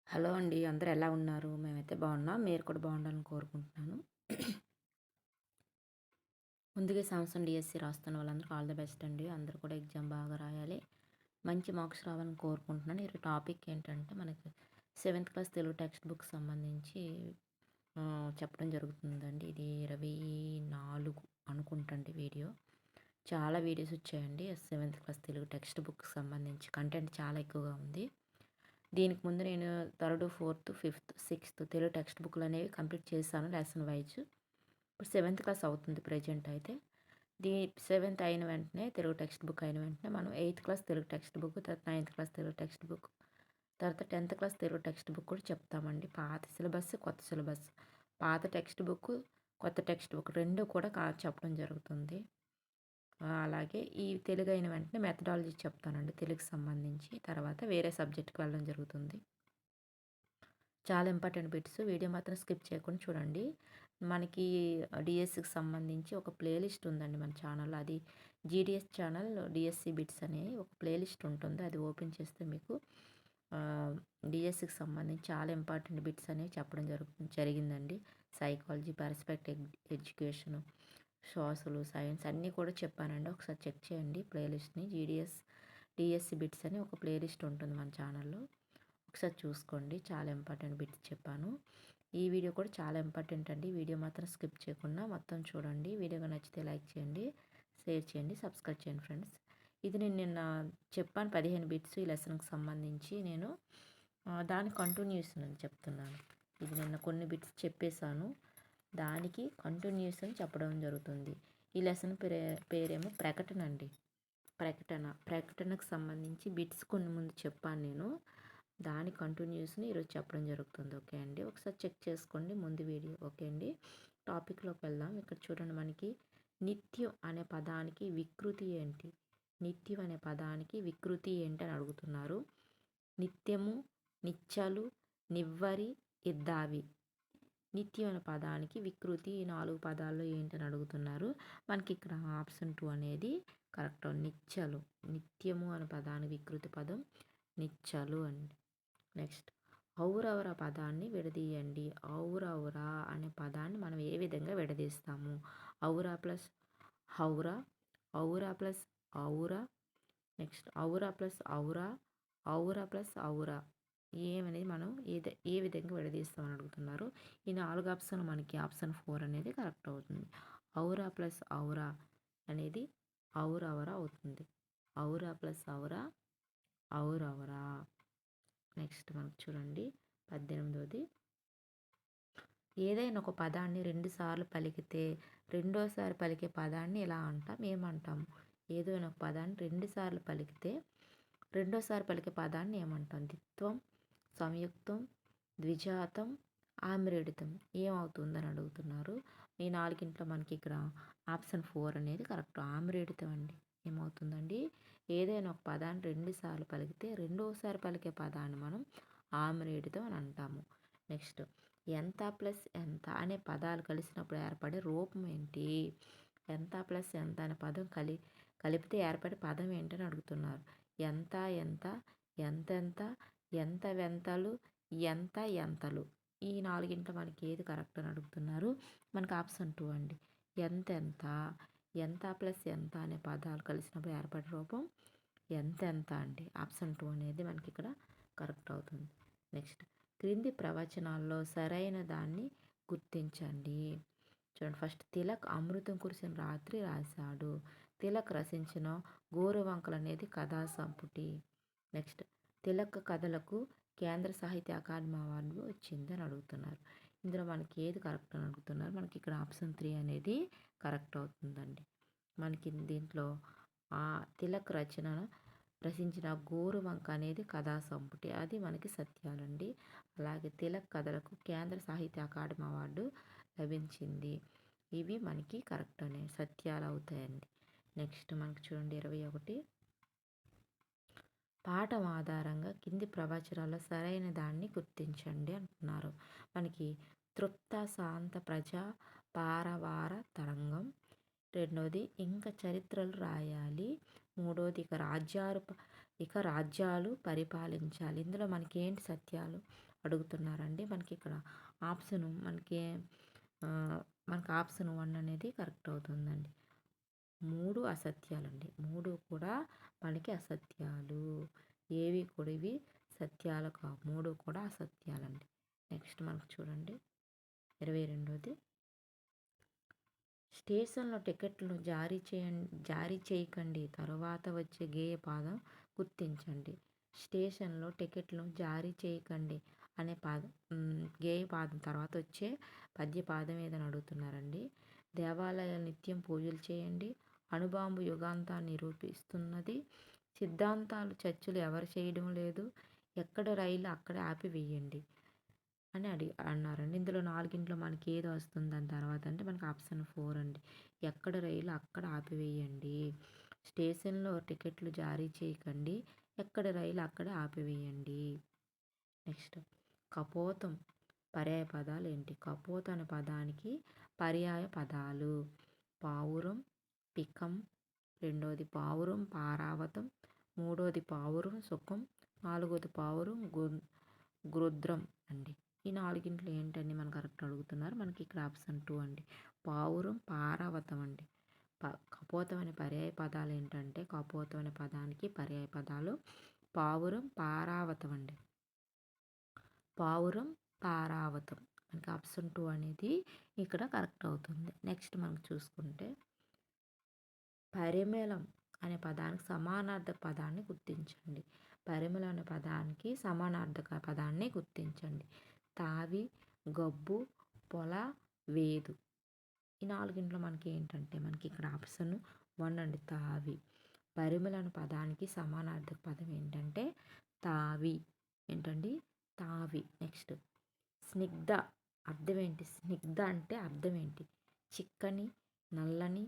Hello అండి. అందరూ ఎలా ఉన్నారు? మేమైతే బాగున్నాం. మీరు కూడా బాగుండాలని కోరుకుంటున్నాను. ముందుగా ఈ సంవత్సరం డీఎస్సీ రాస్తున్న వాళ్ళందరికీ ఆల్ ది బెస్ట్ అండి. అందరూ కూడా ఎగ్జామ్ బాగా రాయాలి. మంచి మార్క్స్ రావాలని కోరుకుంటున్నాను. ఈరోజు టాపిక్ ఏంటంటే మనకి seventh class Telugu text book సంబంధించి చెప్పడం జరుగుతుందండి. ఇది 24 అనుకుంటండి వీడియో. చాలా వీడియోస్ వచ్చాయండి. సెవెంత్ క్లాస్ తెలుగు టెక్స్ట్ బుక్‌కి సంబంధించి కంటెంట్ చాలా ఎక్కువగా ఉంది. దీనికి ముందు నేను third, fourth, fifth, sixth Telugu text బుక్‌లు అనేవి కంప్లీట్ చేశాను లెసన్ వైజ్. ఇప్పుడు సెవెంత్ క్లాస్ అవుతుంది ప్రెజెంట్ అయితే. సెవెంత్ అయిన వెంటనే తెలుగు టెక్స్ట్ బుక్ అయిన వెంటనే మనం eighth class Telugu text book, తర్వాత ninth class Telugu text book, తర్వాత 10th class Telugu text book కూడా చెప్తామండి. పాత సిలబస్, కొత్త సిలబస్. పాత టెక్స్ట్ బుక్, కొత్త టెక్స్ట్ బుక్ 2 కూడా చెప్పడం జరుగుతుంది. అలాగే ఈ తెలుగు అయిన వెంటనే మెథడాలజీ చెప్తానండి తెలుగుకి సంబంధించి. తర్వాత వేరే సబ్జెక్ట్‌కి వెళ్ళడం జరుగుతుంది. చాలా ఇంపార్టెంట్ బిట్స్. వీడియో మాత్రం స్కిప్ చేయకుండా చూడండి. మనకి డీఎస్సీకి సంబంధించి ఒక ప్లేలిస్ట్ ఉందండి మన ఛానల్‌లో. అది జీడీఎస్ ఛానల్ డీఎస్సీ బిట్స్ అని ఒక ప్లేలిస్ట్ ఉంటుంది. అది ఓపెన్ చేస్తే మీకు డీఎస్సీకి సంబంధించి చాలా ఇంపార్టెంట్ బిట్స్ అనేవి చెప్పడం జరిగిందండి. Psychology, perspective education, social, science అన్నీ కూడా చెప్పానండి. ఒకసారి చెక్ చేయండి ప్లేలిస్ట్‌ని. డీఎస్సీ బిట్స్ అని ఒక ప్లేలిస్ట్ ఉంటుంది మన ఛానల్‌లో. ఒకసారి చూసుకోండి. చాలా ఇంపార్టెంట్ బిట్స్ చెప్పాను. ఈ వీడియో కూడా చాలా ఇంపార్టెంట్ అండి. వీడియో మాత్రం స్కిప్ చేయకుండా మొత్తం చూడండి. వీడియో నచ్చితే లైక్ చేయండి, షేర్ చేయండి, సబ్స్క్రైబ్ చేయండి ఫ్రెండ్స్. ఇది నేను నిన్న చెప్పాను 15 బిట్స్ ఈ లెసన్కి సంబంధించి. నేను దాని కంటిన్యూషన్ అని చెప్తున్నాను. ఇది నిన్న కొన్ని బిట్స్ చెప్పేశాను. దానికి కంటిన్యూషన్ చెప్పడం జరుగుతుంది. ఈ లెసన్ పేరేమో ప్రకటన అండి. ప్రకటనకు సంబంధించి బిట్స్ కొన్ని ముందు చెప్పాను నేను. దాని కంటిన్యూస్ని ఈరోజు చెప్పడం జరుగుతుంది. ఓకే అండి. ఒకసారి చెక్ చేసుకోండి ముందు వీడియో. ఓకే అండి. టాపిక్లోకి వెళ్దాం. ఇక్కడ చూడండి, మనకి నిత్యం అనే పదానికి వికృతి ఏంటి? నిత్యం అనే పదానికి వికృతి ఏంటి అని అడుగుతున్నారు. నిత్యము, నిత్యలు, నివ్వరి, ఇద్దావి. నిత్యం అనే పదానికి వికృతి ఈ 4 పదాల్లో ఏంటని అడుగుతున్నారు. మనకి ఇక్కడ ఆప్షన్ 2 అనేది కరెక్ట్. నిత్యలు. నిత్యము అనే పదానికి వికృతి పదం నిత్యలు అండి. నెక్స్ట్, ఔరవర పదాన్ని విడదీయండి. ఔరవరా అనే పదాన్ని మనం ఏ విధంగా విడదీస్తాము? ఔరా ప్లస్ ఔరా, ఔరా ప్లస్ ఔరా, నెక్స్ట్ ఔరా ప్లస్ ఔరా, ఔరా ప్లస్ ఔరా ఏమనేది మనం ఏ విధంగా విడదీస్తామని అడుగుతున్నారు. ఈ 4 ఆప్షన్ మనకి ఆప్షన్ 4 అనేది కరెక్ట్ అవుతుంది. ఔరా ప్లస్ ఔరా అనేది ఔరవర అవుతుంది. ఔరా ప్లస్ ఔరా, ఔరవరా. నెక్స్ట్ మనకు చూడండి 18వ. ఏదైనా ఒక పదాన్ని 2 సార్లు పలికితే రెండోసారి పలికే పదాన్ని ఇలా అంటాం. ఏమంటాము? ఏదైనా ఒక పదాన్ని 2 సార్లు పలికితే రెండోసారి పలికే పదాన్ని ఏమంటాం? ద్విత్వం, సంయుక్తం, ద్విజాతం, ఆమ్రేడితం ఏమవుతుందని అడుగుతున్నారు. ఈ 4 మనకి ఇక్కడ ఆప్షన్ 4 అనేది కరెక్ట్. ఆమ్రేడితం అండి. ఏమవుతుందండి? ఏదైనా ఒక పదాన్ని 2 సార్లు పలికితే రెండోసారి పలికే పదాన్ని మనం ఆమ్రేడితం అని అంటాము. నెక్స్ట్, ఎంత ప్లస్ ఎంత అనే పదాలు కలిసినప్పుడు ఏర్పడే రూపం ఏంటి? ఎంత ప్లస్ ఎంత అనే పదం కలిపితే ఏర్పడే పదం ఏంటని అడుగుతున్నారు. ఎంత ఎంత, ఎంతెంత, ఎంత వెంతలు, ఎంత ఎంతలు. ఈ 4 మనకి ఏది కరెక్ట్ అని అడుగుతున్నారు. మనకు ఆప్షన్ 2 అండి. ఎంతెంత. ఎంత ప్లస్ ఎంత అనే పదాలు కలిసినప్పుడు ఏర్పడే రూపం ఎంతెంత అండి. ఆప్షన్ 2 అనేది మనకి ఇక్కడ కరెక్ట్ అవుతుంది. నెక్స్ట్, క్రింది ప్రవచనాల్లో సరైన దాన్ని గుర్తించండి. చూడండి, ఫస్ట్ తిలక్ అమృతం కురిసిన రాత్రి రాశాడు. తిలక్ రచించిన గోరువంకలు అనేది కథా సంపుటి. నెక్స్ట్, తిలక్ కథలకు కేంద్ర సాహిత్య అకాడమీ అవార్డు వచ్చిందని అడుగుతున్నారు. ఇందులో మనకి ఏది కరెక్ట్ అని అడుగుతున్నారు. మనకి ఇక్కడ ఆప్షన్ 3 అనేది కరెక్ట్ అవుతుందండి. మనకి దీంట్లో తిలక్ రచించిన గోరువంక అనేది కథా సంపుటి. అది మనకి సత్యాలండి. అలాగే తిలక్ కథలకు కేంద్ర సాహిత్య అకాడమీ అవార్డు లభించింది. ఇవి మనకి కరెక్ట్ అనే సత్యాలు అవుతాయండి. నెక్స్ట్ మనకి చూడండి 21. పాఠం ఆధారంగా కింది ప్రవచనాల్లో సరైన దాన్ని గుర్తించండి అంటున్నారు. మనకి తృప్త శాంత ప్రజా పారవార తరంగం. రెండోది ఇంకా చరిత్రలు రాయాలి. మూడోది ఇక ఇక రాజ్యాలు పరిపాలించాలి. ఇందులో మనకేంటి సత్యాలు అడుగుతున్నారండి. మనకి ఇక్కడ ఆప్షను మనకి ఆప్షన్ 1 అనేది కరెక్ట్ అవుతుందండి. 3 అసత్యాలండి. 3 కూడా మనకి అసత్యాలు. ఏవి కూడా ఇవి సత్యాలు కావు. 3 కూడా అసత్యాలండి. నెక్స్ట్ మనకు చూడండి 22ది. స్టేషన్‌లో టికెట్‌లను జారీ చేయకండి. తరువాత వచ్చే గేయ పాదం గుర్తించండి. స్టేషన్‌లో టికెట్‌లను జారీ చేయకండి అనే గేయ పాదం తర్వాత వచ్చే పద్య పాదం ఏదని అడుగుతున్నారండి. దేవాలయాలు నిత్యం పూజలు చేయండి. అణుబాంబు యుగాంతాన్ని నిరూపిస్తున్నది. సిద్ధాంతాలు చర్చలు ఎవరు చేయడం లేదు. ఎక్కడ రైలు అక్కడే ఆపివేయండి అని అన్నారండి. ఇందులో 4 మనకి ఏది వస్తుంది దాని తర్వాత అంటే మనకి ఆప్షన్ 4 అండి. ఎక్కడ రైలు అక్కడ ఆపివేయండి. స్టేషన్‌లో టికెట్లు జారీ చేయకండి. ఎక్కడ రైలు అక్కడే ఆపివేయండి. నెక్స్ట్ కపోతం పర్యాయ పదాలు ఏంటి? కపోతం అనే పదానికి పర్యాయ పదాలు పావురం, పికం, రెండోది పావురం పారావతం, మూడోది పావురం సుఖం, నాలుగోది పావురం గృద్రం అండి. ఈ 4 ఏంటండి మనకు కరెక్ట్ అడుగుతున్నారు. మనకి ఇక్కడ ఆప్షన్ 2 అండి. పావురం పారావతం అండి. కపోతం అనే పర్యాయ పదాలు ఏంటంటే కపోతం అనే పదానికి పర్యాయ పదాలు పావురం పారావతం అండి. పావురం పారావతం మనకి ఆప్షన్ 2 అనేది ఇక్కడ కరెక్ట్ అవుతుంది. నెక్స్ట్ మనకు చూసుకుంటే పరిమళం అనే పదానికి సమానార్థక పదాన్ని గుర్తించండి. పరిమళం అనే పదానికి సమానార్థక పదాన్ని గుర్తించండి. తావి, గబ్బు, పొల, వేదు. ఈ 4 మనకి ఏంటంటే మనకి ఇక్కడ ఆప్షన్ 1 అండి. తావి. పరిమళం అనే పదానికి సమానార్థక పదం ఏంటంటే తావి. ఏంటండి? తావి. నెక్స్ట్ స్నిగ్ధ అర్థం ఏంటి? స్నిగ్ధ అంటే అర్థం ఏంటి? చిక్కని, నల్లని,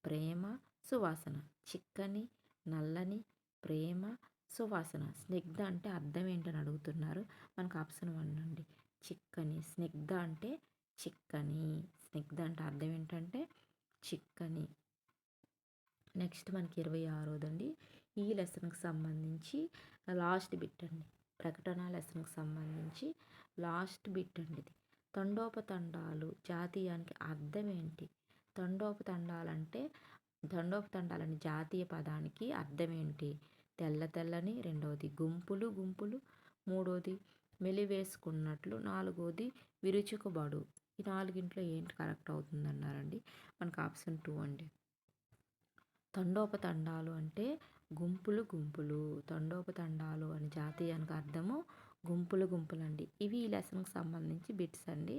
ప్రేమ, సువాసన. చిక్కని, నల్లని, ప్రేమ, సువాసన. స్నిగ్ధ అంటే అర్థం ఏంటని అడుగుతున్నారు. మనకు ఆప్షన్ 1 అండి. చిక్కని. స్నిగ్ధ అంటే చిక్కని. స్నిగ్ధ అంటే అర్థం ఏంటంటే చిక్కని. నెక్స్ట్ మనకి 26దండి. ఈ లెసన్కి సంబంధించి లాస్ట్ బిట్ అండి. ప్రకటన లెసన్కి సంబంధించి లాస్ట్ బిట్ అండి ఇది. తండోపతండాలు జాతీయానికి అర్థం ఏంటి? తండోపతండాలని జాతీయ పదానికి అర్థం ఏంటి? తెల్ల తెల్లని, రెండవది గుంపులు గుంపులు, మూడోది మెలివేసుకున్నట్లు, నాలుగోది విరుచుకుబడు. ఈ 4 ఏంటి కరెక్ట్ అవుతుందన్నారండి. మనకు ఆప్షన్ 2 అండి. తండోపతండాలు అంటే గుంపులు గుంపులు. తండోపతండాలు అని జాతీయానికి అర్థము గుంపులు గుంపులండి. ఇవి ఈ లెసన్కి సంబంధించి బిట్స్ అండి.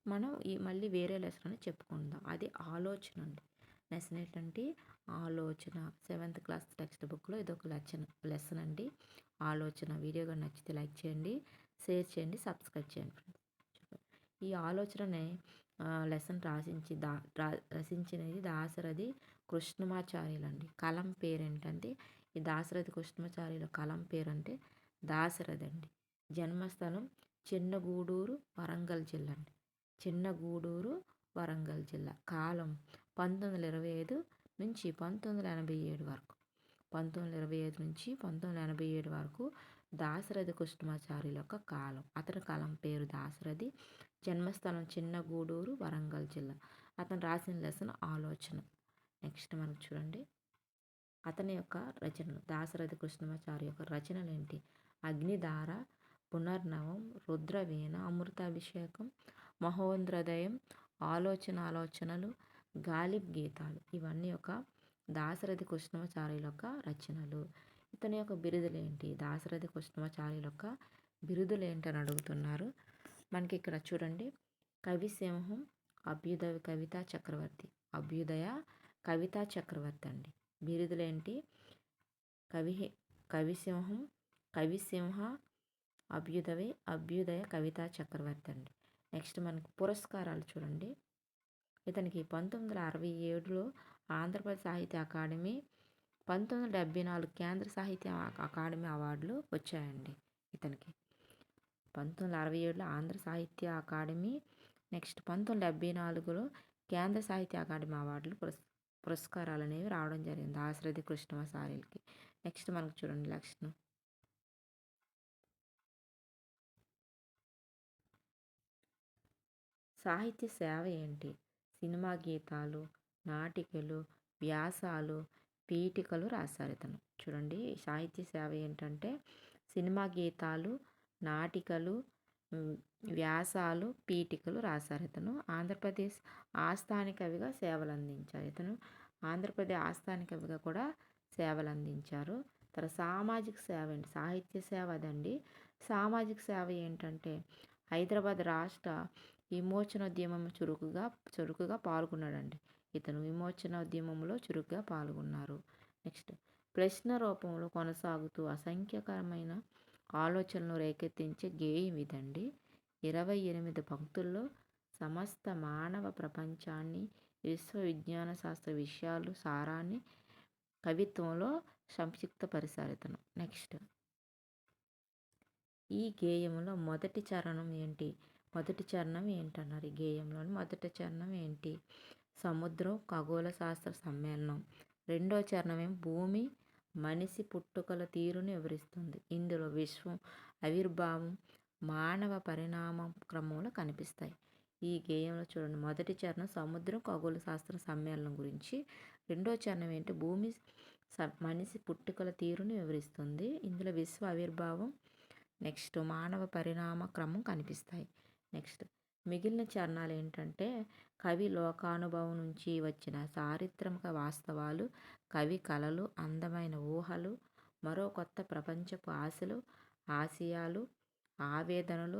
మనం మళ్ళీ వేరే లెసన్ అని చెప్పుకుందాం. అది ఆలోచన అండి. లెసన్ ఏంటంటే ఆలోచన. 7th క్లాస్ టెక్స్ట్ బుక్లో ఇదొక లెసన్ అండి. ఆలోచన. వీడియో కానీ నచ్చితే లైక్ చేయండి, షేర్ చేయండి, సబ్స్క్రైబ్ చేయండి ఫ్రెండ్స్. ఈ ఆలోచననే లెసన్ రచించినది దాశరథి కృష్ణమాచార్యులండి. కలం పేరు ఏంటంటే ఈ దాశరథి కృష్ణమాచార్యుల కలం పేరు అంటే దాశరథి అండి. జన్మస్థలం చిన్నగూడూరు, వరంగల్ జిల్లా అండి. చిన్నగూడూరు, వరంగల్ జిల్లా. కాలం 1925 నుంచి 1987 వరకు. 1925 నుంచి 1987 వరకు దాశరథి కృష్ణమాచార్యుల యొక్క కాలం. అతని కాలం పేరు దాశరథి. జన్మస్థలం చిన్నగూడూరు, వరంగల్ జిల్లా. అతను రాసిన లెసన్ ఆలోచన. నెక్స్ట్ మనకు చూడండి అతని యొక్క రచనలు. దాశరథి కృష్ణమాచార్య యొక్క రచనలు ఏంటి? అగ్నిధార, పునర్నవం, రుద్రవీణ, అమృతాభిషేకం, మహోంద్రోదయం, ఆలోచనలు, గాలిబ్ గీతాలు. ఇవన్నీ ఒక దాశరథి కృష్ణమాచార్యుల యొక్క రచనలు. ఇతని యొక్క బిరుదులు ఏంటి? దాశరథి కృష్ణమాచార్యుల యొక్క బిరుదులు ఏంటని అడుగుతున్నారు. మనకి ఇక్కడ చూడండి కవిసింహం, అభ్యుదయ కవితా చక్రవర్తి. అభ్యుదయ కవితా చక్రవర్తి అండి. బిరుదులేంటి? కవిసింహం, కవిసింహ, అభ్యుదయ కవితా చక్రవర్తి అండి. నెక్స్ట్ మనకి పురస్కారాలు చూడండి. ఇతనికి 1967లో ఆంధ్రప్రదేశ్ సాహిత్య అకాడమీ, 1974 కేంద్ర సాహిత్య అకాడమీ అవార్డులు వచ్చాయండి ఇతనికి. 1967లో ఆంధ్ర సాహిత్య అకాడమీ, నెక్స్ట్ 1974లో కేంద్ర సాహిత్య అకాడమీ అవార్డులు పురస్కారాలు అనేవి రావడం జరిగింది దాశరథి కృష్ణమాచార్యులకి. నెక్స్ట్ మనకు చూడండి లక్షణం. సాహిత్య సేవ ఏంటి? సినిమా గీతాలు, నాటికలు, వ్యాసాలు, పీఠికలు రాశారు ఇతను. చూడండి సాహిత్య సేవ ఏంటంటే సినిమా గీతాలు, నాటికలు, హ్మ్, వ్యాసాలు, పీఠికలు రాశారు ఇతను. ఆంధ్రప్రదేశ్ ఆస్థాన కవిగా సేవలు అందించారు ఇతను. ఆంధ్రప్రదేశ్ ఆస్థాన కవిగా కూడా సేవలు అందించారు. తర్వాత సామాజిక సేవ ఏంటి? సాహిత్య సేవ అదండి. సామాజిక సేవ ఏంటంటే హైదరాబాద్ రాష్ట్ర విమోచనోద్యమం చురుకుగా పాల్గొన్నాడండి. ఇతను విమోచనోద్యమంలో చురుగ్గా పాల్గొన్నారు. నెక్స్ట్ ప్రశ్న రూపంలో కొనసాగుతూ అసంఖ్యాకరమైన ఆలోచనలు రేకెత్తించే గేయం ఇదండి. 28 పంక్తుల్లో సమస్త మానవ ప్రపంచాన్ని, విశ్వ విజ్ఞాన శాస్త్ర విషయాలు సారాన్ని కవిత్వంలో సంక్షిప్తపరిచారు ఇతను. నెక్స్ట్ ఈ గేయంలో మొదటి చరణం ఏంటి? మొదటి చరణం ఏంటన్నారు? ఈ గేయంలోని మొదటి చరణం ఏంటి? సముద్రం ఖగోళ శాస్త్ర సమ్మేళనం. రెండో చరణం ఏం భూమి మనిషి పుట్టుకల తీరుని వివరిస్తుంది. ఇందులో విశ్వం ఆవిర్భావం మానవ పరిణామం క్రమంలో కనిపిస్తాయి. ఈ గేయంలో చూడండి మొదటి చరణం సముద్రం ఖగోళ శాస్త్ర సమ్మేళనం గురించి, రెండో చరణం ఏంటి భూమి మనిషి పుట్టుకల తీరుని వివరిస్తుంది. ఇందులో విశ్వ ఆవిర్భావం నెక్స్ట్ మానవ పరిణామ క్రమం కనిపిస్తాయి. నెక్స్ట్ మిగిలిన చరణాలు ఏంటంటే కవి లోకానుభవం నుంచి వచ్చిన చారిత్రక వాస్తవాలు, కవి కళలు, అందమైన ఊహలు, మరో కొత్త ప్రపంచపు ఆశలు, ఆశయాలు, ఆవేదనలు,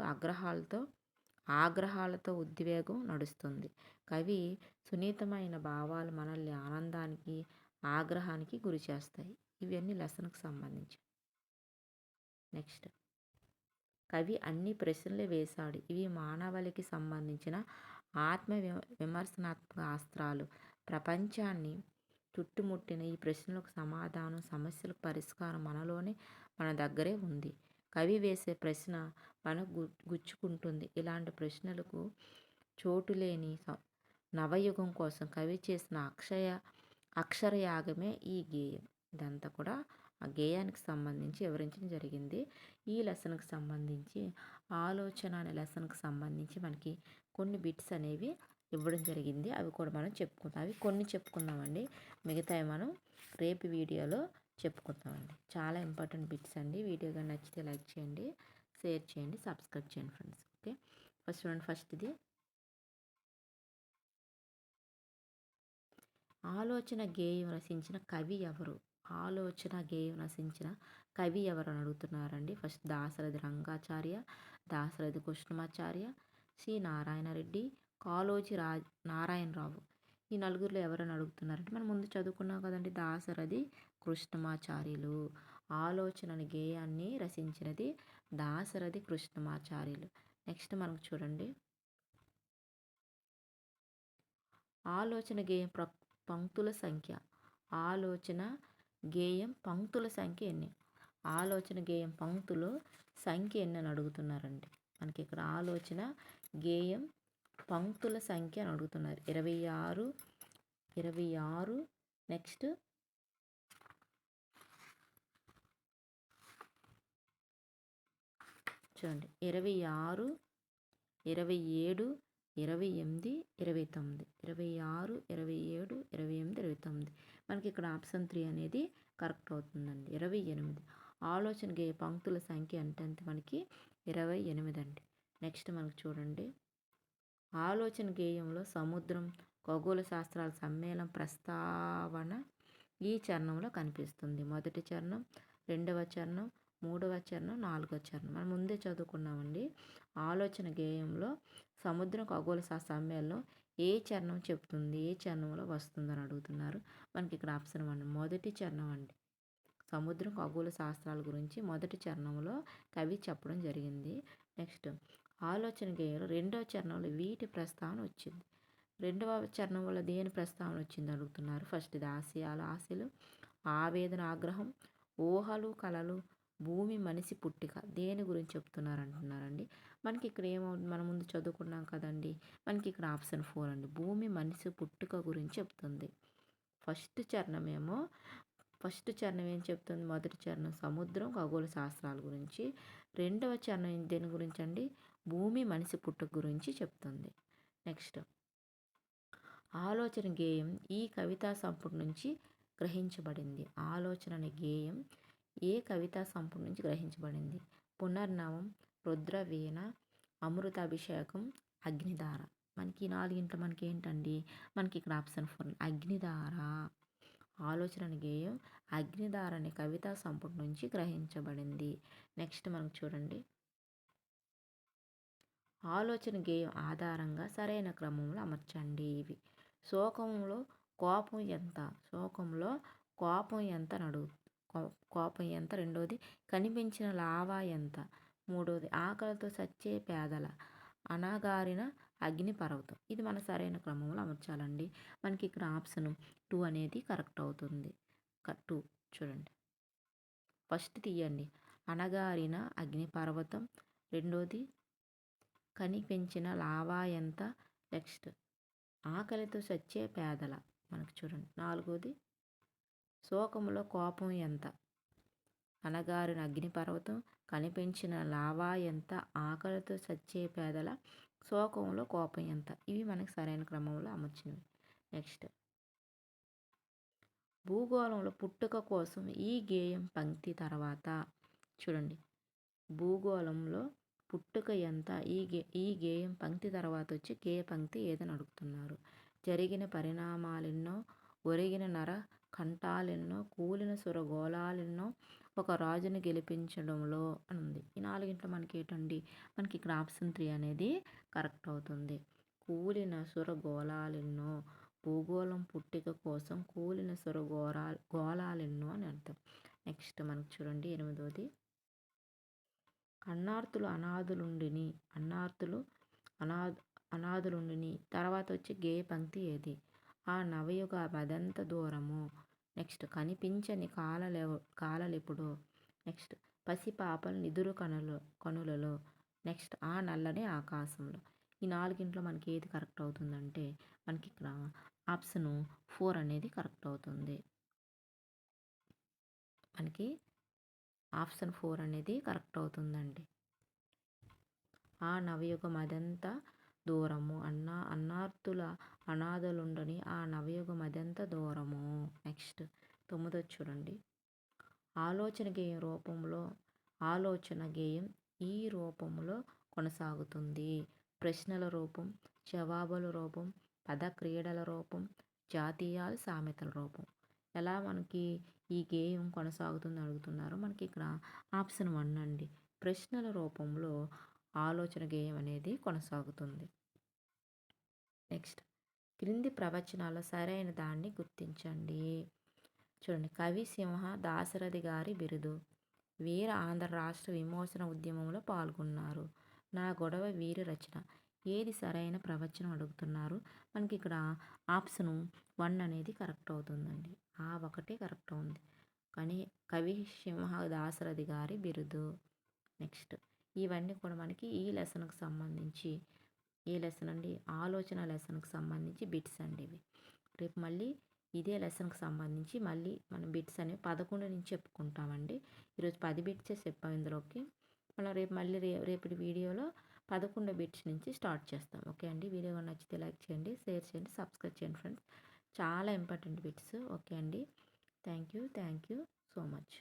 ఆగ్రహాలతో ఉద్వేగం నడుస్తుంది. కవి సున్నితమైన భావాలు మనల్ని ఆనందానికి, ఆగ్రహానికి గురి చేస్తాయి. ఇవన్నీ లెసన్కి సంబంధించి. నెక్స్ట్ కవి అన్ని ప్రశ్నలు వేశాడు. ఇవి మానవాళికి సంబంధించిన ఆత్మ విమర్శనాత్మక అస్త్రాలు. ప్రపంచాన్ని చుట్టుముట్టిన ఈ ప్రశ్నలకు సమాధానం, సమస్యలకు పరిష్కారం మన దగ్గరే ఉంది. కవి వేసే ప్రశ్న మనకు గుచ్చుకుంటుంది. ఇలాంటి ప్రశ్నలకు చోటులేని నవయుగం కోసం కవి చేసిన అక్షరయాగమే ఈ గేయం. ఇదంతా కూడా ఆ గేయానికి సంబంధించి వివరించడం జరిగింది. ఈ లెసన్కి సంబంధించి ఆలోచన అనే లెసన్కి సంబంధించి మనకి కొన్ని బిట్స్ అనేవి ఇవ్వడం జరిగింది. అవి కూడా మనం చెప్పుకుందాం. అవి కొన్ని చెప్పుకుందామండి, మిగతావి మనం రేపు వీడియోలో చెప్పుకుందామండి. చాలా ఇంపార్టెంట్ బిట్స్ అండి. వీడియో కానీ నచ్చితే లైక్ చేయండి, షేర్ చేయండి, సబ్స్క్రైబ్ చేయండి ఫ్రెండ్స్. ఓకే, ఫస్ట్ చూడండి. ఫస్ట్ ఇది ఆలోచన గేయం రచించిన కవి ఎవరు? ఆలోచన గేయం రచించిన కవి ఎవరు అని అడుగుతున్నారండి. First Dasarathi Rangacharya, Dasarathi Krishnamacharya, C Narayanareddy, Kaloji Narayanarao. ఈ నలుగురిలో ఎవరని అడుగుతున్నారంటే మనం ముందు చదువుకున్నాం కదండి, దాశరథి కృష్ణమాచార్యులు. ఆలోచన గేయాన్ని రచించినది దాశరథి కృష్ణమాచార్యులు. నెక్స్ట్ మనకు చూడండి ఆలోచన గేయం పంక్తుల సంఖ్య. ఆలోచన గేయం పంక్తుల సంఖ్య ఎన్ని? ఆలోచన గేయం పంక్తులు సంఖ్య ఎన్ని అని అడుగుతున్నారండి. మనకి ఇక్కడ ఆలోచన గేయం పంక్తుల సంఖ్య అని అడుగుతున్నారు. 26. నెక్స్ట్ చూడండి 26, 27, 28, 29. 26, 27, 28, 29. మనకి ఇక్కడ ఆప్షన్ 3 అనేది కరెక్ట్ అవుతుందండి. 28 ఆలోచన గేయ పంక్తుల సంఖ్య అంటే మనకి 28 అండి. నెక్స్ట్ మనకు చూడండి ఆలోచన గేయంలో సముద్రం ఖగోళ శాస్త్రాల సమ్మేళనం ప్రస్తావన ఈ చరణంలో కనిపిస్తుంది. మొదటి చరణం, రెండవ చరణం, మూడవ చరణం, నాలుగవ చరణం. మనం ముందే చదువుకున్నామండి. ఆలోచన గేయంలో సముద్రం ఖగోళ శాస్త్ర సమ్మేళనం ఏ చరణం చెప్తుంది, ఏ చరణంలో వస్తుందని అడుగుతున్నారు. మనకి ఇక్కడ ఆప్షన్ 1 మొదటి చరణం అండి. సముద్రం ఖగోళ శాస్త్రాల గురించి మొదటి చరణంలో కవి చెప్పడం జరిగింది. నెక్స్ట్ ఆలోచన గేయంలో రెండవ చరణంలో వీటి ప్రస్తావన వచ్చింది. రెండవ చరణం వల్ల దేని ప్రస్తావన వచ్చింది అడుగుతున్నారు. ఫస్ట్ ఇది ఆశలు, ఆవేదన, ఆగ్రహం, ఊహలు, కళలు, భూమి మనిషి పుట్టిక దేని గురించి చెప్తున్నారు అంటున్నారండి. మనకి ఇక్కడ ఏమవుతుంది, మనం ముందు చదువుకున్నాం కదండి. మనకి ఇక్కడ ఆప్షన్ 4 అండి, భూమి మనిషి పుట్టుక గురించి చెప్తుంది. ఫస్ట్ చరణం ఏమో ఫస్ట్ చరణం ఏం చెప్తుంది? మొదటి చరణం సముద్రం, ఖగోళ శాస్త్రాల గురించి. రెండవ చరణం దేని గురించి అండి? భూమి, మనిషి పుట్టుక గురించి చెప్తుంది. నెక్స్ట్ ఆలోచన గేయం ఈ కవితా సంపుటి నుంచి గ్రహించబడింది. ఆలోచన అనే గేయం ఏ కవితా సంపుటి నుంచి గ్రహించబడింది? పునర్నవం, రుద్రవీణ, అమృతాభిషేకం, అగ్నిధార. మనకి ఈ నాలుగింట్లో మనకి ఏంటండి? మనకి ఇక్కడ ఆప్షన్ 4 అగ్నిధార. ఆలోచన అనే గేయం అగ్నిధార అనే కవితా సంపుటి నుంచి గ్రహించబడింది. నెక్స్ట్ మనకు చూడండి, ఆలోచన గేయం ఆధారంగా సరైన క్రమంలో అమర్చండి. ఇవి శోకంలో కోపం ఎంత? శోకంలో కోపం ఎంత నడు కోపం ఎంత? రెండోది కనిపించిన లావా ఎంత? మూడోది ఆకలితో చచ్చే పేదల అణగారిన అగ్నిపర్వతం. ఇది మన సరైన క్రమంలో అమర్చాలండి. మనకి ఇక్కడ ఆప్షన్ 2 అనేది కరెక్ట్ అవుతుంది. 2 చూడండి, ఫస్ట్ తీయండి. అణగారిన అగ్నిపర్వతం, రెండోది కనిపించిన లావా ఎంత, నెక్స్ట్ ఆకలితో చచ్చే పేదల. మనకు చూడండి, నాలుగోది శోకంలో కోపం ఎంత, అణగారిన అగ్నిపర్వతం, కనిపించిన లావా ఎంత, ఆకలితో చచ్చే పేదల, శోకంలో కోపం ఎంత. ఇవి మనకు సరైన క్రమంలో అమర్చినవి. నెక్స్ట్ భూగోళంలో పుట్టుక కోసం ఈ గేయం పంక్తి తర్వాత చూడండి, భూగోళంలో పుట్టుక ఎంత? ఈ గేయం పంక్తి తర్వాత వచ్చి గేయ పంక్తి ఏదని అడుగుతున్నారు. జరిగిన పరిణామాలెన్నో, ఒరిగిన నర కంఠాలెన్నో, కూలిన సురగోళాలెన్నో, ఒక రాజును గెలిపించడంలో అని ఉంది. ఈ నాలుగింట్లో మనకి ఏంటండి? మనకి ఇక్కడ ఆప్షన్ 3 అనేది కరెక్ట్ అవుతుంది. కూలిన సురగోళాలెన్నో, భూగోళం పుట్టిక కోసం కూలిన గోళాలెన్నో అని అర్థం. నెక్స్ట్ మనకు చూడండి, 8వది అన్నార్తులు అనాథులుండిని తర్వాత వచ్చి గేయ పంక్తి ఏది? ఆ నవయుగ మదెంత దూరము. నెక్స్ట్ కనిపించని కాలలెప్పుడో. నెక్స్ట్ పసిపాపలు నిదురు కనులలో. నెక్స్ట్ ఆ నల్లని ఆకాశంలో. ఈ నాలుగింట్లో మనకి ఏది కరెక్ట్ అవుతుందంటే మనకి ఇక్కడ ఆప్షన్ 4 అనేది కరెక్ట్ అవుతుంది. మనకి ఆప్షన్ 4 అనేది కరెక్ట్ అవుతుందండి. ఆ నవయుగం అదెంత దూరము అనాథలుండని ఆ నవయుగం అదెంత దూరము. నెక్స్ట్ 9 చూడండి, ఆలోచన గేయం ఈ రూపంలో కొనసాగుతుంది. ప్రశ్నల రూపం, జవాబుల రూపం, పద క్రీడల రూపం, జాతీయాలు, సామెతల రూపం. ఎలా మనకి ఈ గేయం కొనసాగుతుంది అడుగుతున్నారు. మనకి ఇక్కడ ఆప్షన్ 1 అండి, ప్రశ్నల రూపంలో ఆలోచన గేయం అనేది కొనసాగుతుంది. నెక్స్ట్ క్రింది ప్రవచనాల్లో సరైన దాన్ని గుర్తించండి. చూడండి, కవి సింహ దాశరథి గారి బిరుదు, వీర ఆంధ్ర రాష్ట్ర విమోచన ఉద్యమంలో పాల్గొన్నారు, నా గొడవ వీరి రచన. ఏది సరైన ప్రవచనం అడుగుతున్నారు. మనకి ఇక్కడ ఆప్షన్ 1 అనేది కరెక్ట్ అవుతుందండి. ఆ ఒకటే కరెక్ట్ ఉంది. కానీ కవి సింహ దాశరథి గారి బిరుదు. నెక్స్ట్ ఇవన్నీ కూడా మనకి ఈ లెసన్కి సంబంధించి, ఏ లెసన్ అండి? ఆలోచన లెసన్కి సంబంధించి బిట్స్ అండి ఇవి. రేపు మళ్ళీ ఇదే లెసన్కి సంబంధించి మళ్ళీ మనం బిట్స్ అనేవి 11 నుంచి చెప్పుకుంటామండి. ఈరోజు 10 బిట్సే చెప్పాం ఇందులోకి. మనం రేపు మళ్ళీ రేపటి వీడియోలో 11 బిట్స్ నుంచి స్టార్ట్ చేస్తాం. ఓకే అండి. వీడియో నచ్చితే లైక్ చేయండి, షేర్ చేయండి, సబ్స్క్రైబ్ చేయండి ఫ్రెండ్స్. చాలా ఇంపార్టెంట్ బిట్స్. ఓకే అండి. Thank you so much.